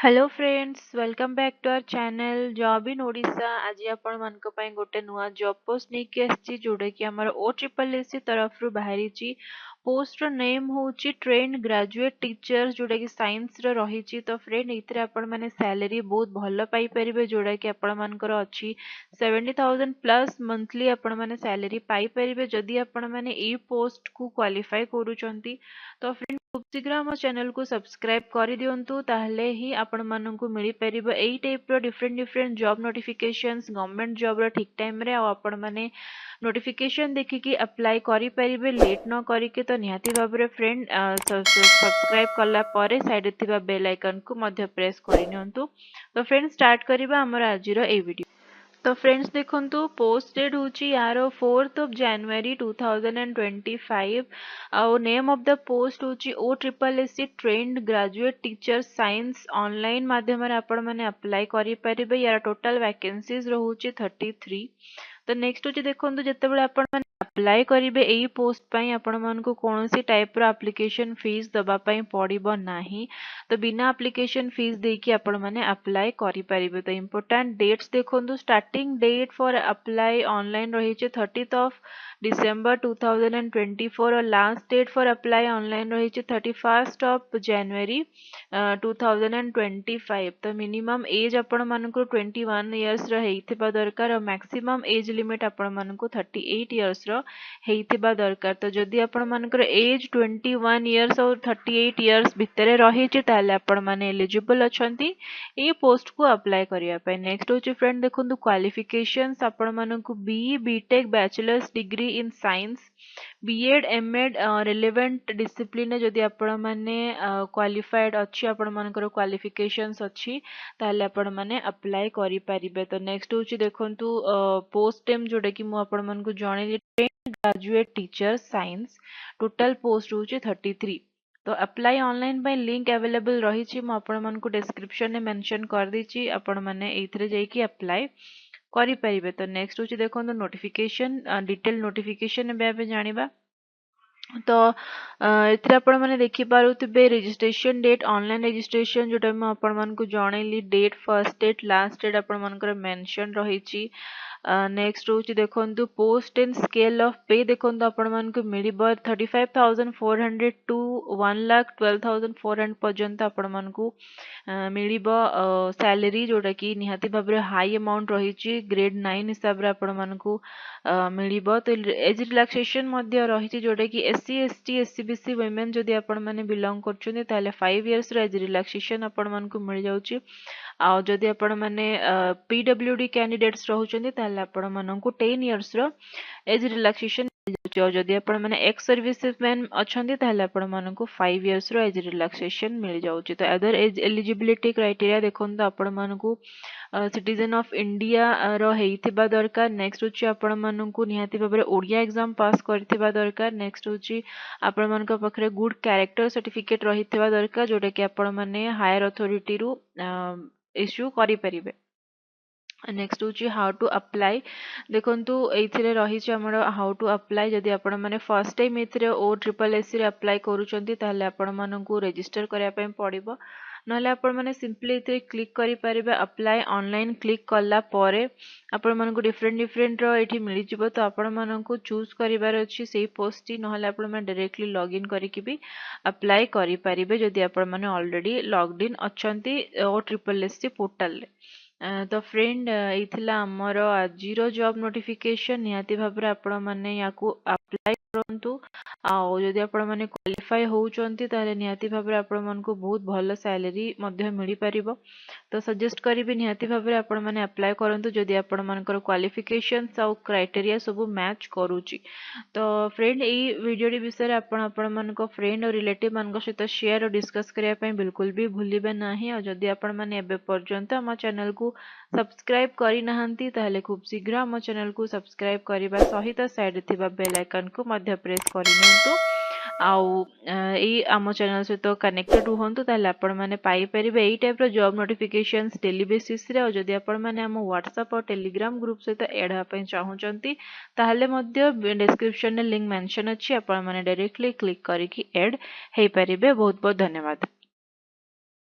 Hello friends, welcome back to our channel job in Odisha. आज आपण मानक पई गोटे नुआ जॉब पोस्ट नहीं के आछि जोडे कि हमर OSSC तरफ रु बाहरी ची। पोस्ट रो नेम होची ट्रेंड ग्रेजुएट टीचर जोडा कि साइंस रो रही ची। तो फ्रेंड इथरे आपण माने सैलरी बहुत भलो पाई परिबे जोडा कि आपण मानकर अछि 70,000 प्लस मंथली आपण माने सैलरी पाई परिबे जदी आपण माने ए पोस्ट को क्वालिफाई करूचंती। तो फ्रेंड खूब शीघ्र हम चैनल को सब्सक्राइब कर दिंतु ताहले ही आपण माननकु मिली परिबो एई टाइप रो different different job notifications government job रो ठीक टाइम रे आपण माने नोटिफिकेशन देखिकी अप्लाई करि परिबे लेट न करिके। तो निहाती भाबरे फ्रेंड सब्सक्राइब कला परे साइड थिबा बेल आइकन को मध्य प्रेस करि नियंतु। तो फ्रेंड स्टार्ट करिबा हमर आजिरो ए वीडियो। तो फ्रेंड्स देखंतु पोस्ट डेट होची यार 4th of January 2025 और नेम ऑफ द पोस्ट होची OSSC trained graduate teacher science online माध्यम रे आपण माने अप्लाई करि परिबे। यार टोटल वैकेंसीज रहूची 33। तो नेक्स्ट होची देखंतु जेतेबेले आपण माने अप्लाई करिवे एई पोस्ट पई आपण मानको कोनोसी टाइप रो एप्लीकेशन फीस दबा पई पड़िबो नाही। तो बिना एप्लीकेशन फीस देकी आपण माने अप्लाई करि परिबे। तो इंपोर्टेंट डेट्स देखंतु starting date for apply online रही छे 30th of December 2024 और last date for apply online रही छे 31st of January 2025। तो मिनिमम एज आपण मानको 21 इयर्स रो हेइथिबा दरकार और मैक्सिमम एज लिमिट आपण मानको 38 इयर्स रो हेइथिबा दरकार। तो जदि आपण मानकर एज 21 इयर्स और 38 इयर्स भितरे रही छि ताले आपण माने एलिजिबल अछंती ए पोस्ट को अप्लाई करिया पे। नेक्स्ट होछि फ्रेंड देखंतु क्वालिफिकेशंस आपण माननको BTech bachelor's degree in science BEd MEd relevant discipline जदि आपण माने क्वालिफाइड अछि आपण मानकर क्वालिफिकेशंस अछि ताले आपण माने अप्लाई करि परिबे। तो नेक्स्ट होछि देखंतु पोस्ट टेम जोडा कि मु आपण माननको जणेली graduate teacher science total post होछि 33। तो apply online by link available रही छी मु आपण माननको डिस्क्रिप्शन में मेंशन कर दी छी आपण माने एथरे जाई कि अप्लाई करि परिबे। तो नेक्स्ट होछि देखंतु नोटिफिकेशन डिटेल नोटिफिकेशन एबे जानिबा। तो एथरे आपण माने देखि पारुथिबे रजिस्ट्रेशन डेट ऑनलाइन रजिस्ट्रेशन जोटा म आपण मानकु जणैली date first date last date आपण मानकर मेंशन रही छी। नेक्स्ट होछि देखंतु पोस्ट एंड स्केल ऑफ पे देखंतु आपण मानकु मिलिबो 35,400 टू 1,12,400 पर्यंत आपण मानकु मिलिबो सैलरी जोटा कि निहाती भाबरे हाई अमाउंट रही छी। ग्रेड 9 हिसाब रे आपण मानकु मिलिबो। तो एज रिलैक्सेशन मध्य रही छी जोटा कि SC ST SCBC वुमेन जदि आपण माने बिलोंग करछुनी ताले 5 इयर्स रे एज रिलैक्सेशन आपण मानकु मिल जाउची। आ जदि आपण माने PWD कैंडिडेट्स रहउचंदी ताले आपण मानकु 10 इयर्स रो एज रिलैक्सेशन मिल जाउची। और जदि आपण माने एक्स सर्विसमैन अछंदी ताले आपण मानकु 5 इयर्स रो एज रिलैक्सेशन मिल जाउची। तो अदर एज एलिजिबिलिटी क्राइटेरिया देखंतु आपण मानकु सिटीजन ऑफ इंडिया रो हेइथिबा दरकार। नेक्स्ट होची आपण मानकु निहाती भाबरे ओडिया एग्जाम पास करथिबा दरकार। नेक्स्ट होची आपण मानक पखरे गुड कैरेक्टर सर्टिफिकेट रहिथिबा दरकार जोटा कि आपण माने हायर अथॉरिटी रु इश्यू करि परिबे। नेक्स्ट होची हाउ टू अप्लाई देखंतु एथिरे रही छ हमर हाउ टू अप्लाई जदि आपण माने फर्स्ट टाइम एथिरे OSSC रे अप्लाई करूचंती ताले आपण मानकु रजिस्टर करिया पय पड़िबो। नहले आपण माने सिंपली एथिरे क्लिक करि परिबे। अप्लाई ऑनलाइन क्लिक कला परे आपण मानकु डिफरेंट डिफरेंट रो एठी मिलि जिवो। तो आपण मानकु चूज करिवार अछि सेही पोस्ट टी नहले आपण माने डायरेक्टली लॉगिन करिकि भी अप्लाई करि परिबे जदि आपण माने ऑलरेडी लॉग्ड इन अछंती OSSC पोर्टल रे। तो फ्रेंड इथिला हमर आजिरो जॉब नोटिफिकेशन निहाती भाबरे आपण माने याकू अप्लाई करंतु। आ जदि आपण माने क्वालिफाई होउचंती ताले निहाती भाबरे आपण मानकु बहुत भलो सैलरी मध्य मिली परिबो। तो सजेस्ट करिबे निहाती भाबरे आपण माने अप्लाई करंतु जदि आपण मानकर क्वालिफिकेशंस आ क्राइटेरिया सब मैच करूची। तो फ्रेंड एई वीडियो विषय रे आपण मानको फ्रेंड और रिलेटिव मानक सहित शेयर और डिस्कस करिया पय बिल्कुल भी भूलिबे नाही। और जदि आपण माने एबे पर्यंत हम चैनल को सब्सक्राइब करि नाहंती ताहले खूब शीघ्र हम चैनल को सब्सक्राइब करिबा सहित साइड थिबा बेल आइकन को मध्य प्रेस करि नियंतु। आउ एई आम चैनल सहित कनेक्टेड रुहंतु ताहले आपण माने पाई परिबे एई टाइप रो जॉब नोटिफिकेशंस डेली बेसिस रे। और जदि आपण माने हम WhatsApp और Telegram ग्रुप सहित ऐड हा पय चाहुचंती ताहले मध्य डिस्क्रिप्शन में लिंक मेंशन अछि। आपण माने डायरेक्टली क्लिक करिकि ऐड हे परिबे। बहुत बहुत धन्यवाद।